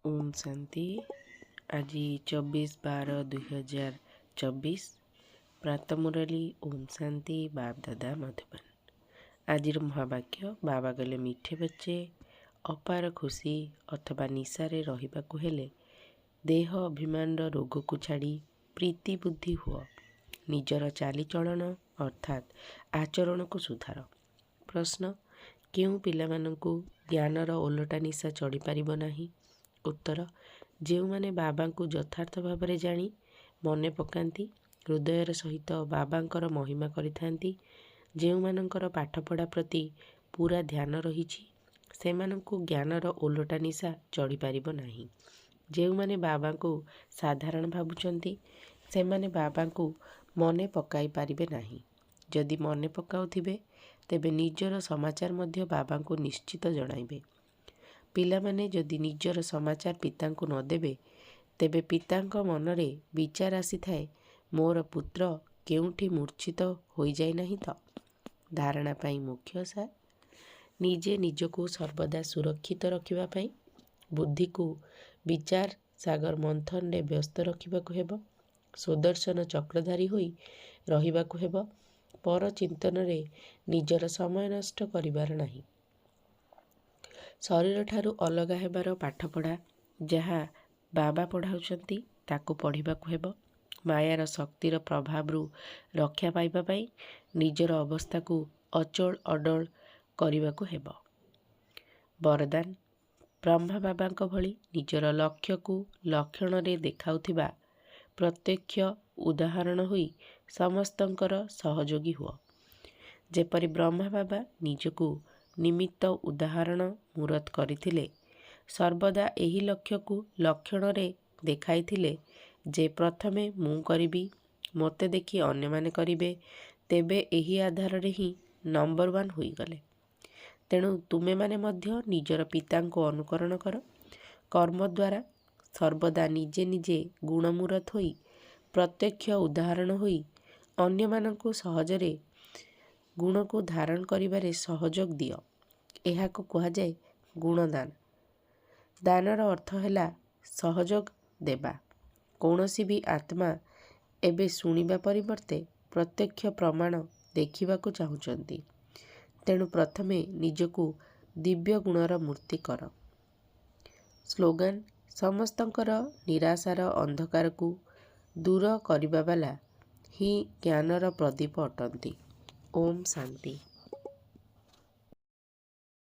ओम शांति। आज 24/12/2024 प्रातः मुरली ओम शांति बाप दादा मधुबन। आज महावाक्य बाबा गले मीठे बच्चे अपार खुशी अथवा निशारे रहिबाकु हेले देह अभिमान रोग को छाड़ी प्रीति बुद्धि हुआ निजर चालीचलन अर्थात आचरण को सुधार। प्रश्न क्यों पिलामानंकु ज्ञानर ओलटा निशा चढ़ी पारिब नाही? उत्तर जो मैंने बाबा को यथार्थ भाव में जानी मने पकाती हृदयर सहित बाबांकर महिमा करिथांती जो मानकर पाठपढ़ा प्रति पूरा ध्यान रही सेमानंकु ज्ञानर ओलटा निशा चढ़ी पारिब नाही। जो माने बाबा को साधारण भावुचंती सेमाने बाबा को मने पकाई पारिबे नाही। जदि मने पकाउथिबे तेबे निजर समाचार मध्य बाबा को निश्चित जणाइबे। पिलामाने जदि निजर समाचार पिता को न देबे तेबे पितांक मनरे विचार आसी थाए मोर पुत्र केउठी मूर्छित होई जाय नाही तो। धारणा पाई मुख्य सार निजे निजको सर्वदा सुरक्षित रखिबा पाई बुद्धि को विचार सागर मंथन रे व्यस्त रखिबाकु हेबो। सुदर्शन चक्रधारी होई रहिबाकु हेबो। पर चिंतन रे निजर समय नष्ट करिबार नाही। शरीर ठारू अलग हेबार पाठपढ़ा जहाँ बाबा पढ़ाउछंती ताकू पढ़िबाकु हेबो। मायार शक्तिर प्रभावरू रक्षा पाइबा पाई निजर अवस्था को अचल अडल करिबाकु हेबो। वरदान ब्रह्मा बाबांक भली निजर लक्ष्य को लक्षण रे देखाउथिबा प्रत्यक्ष उदाहरण होई समस्तंकर सहयोगी हुआ। जेपरि ब्रह्मा बाबा निजको निमित्त उदाहरण मूरत करथिले सर्वदा एही लक्ष्य को लक्षण रे देखाइथिले जे प्रथमे मु करिबी मते देखि अन्य माने करिबे तेबे एही आधार रे ही नंबर 1 होई गले। तेणु तुमे माने मध्य निजर पिता को अनुकरण कर कर्म द्वारा सर्वदा निजे निजे गुणमूरत होई प्रत्यक्ष उदाहरण होई अन्य मानकु सहजरे गुण को धारण करिबारे सहयोग दियो। एहा को कहा जाए गुणदान। दानर अर्थ हैला सहयोग देबा। कौनसी भी आत्मा एबे सुनिबा परिवर्ते प्रत्यक्ष प्रमाण देखिबा को चाहुचंती। तेणु प्रथमे निजको दिव्य गुणर मूर्ति कर। स्लोगन समस्तंकर निराशार अंधकार को दूर करिबा वाला ही ज्ञानर प्रदीप अटंती। ओम शांति।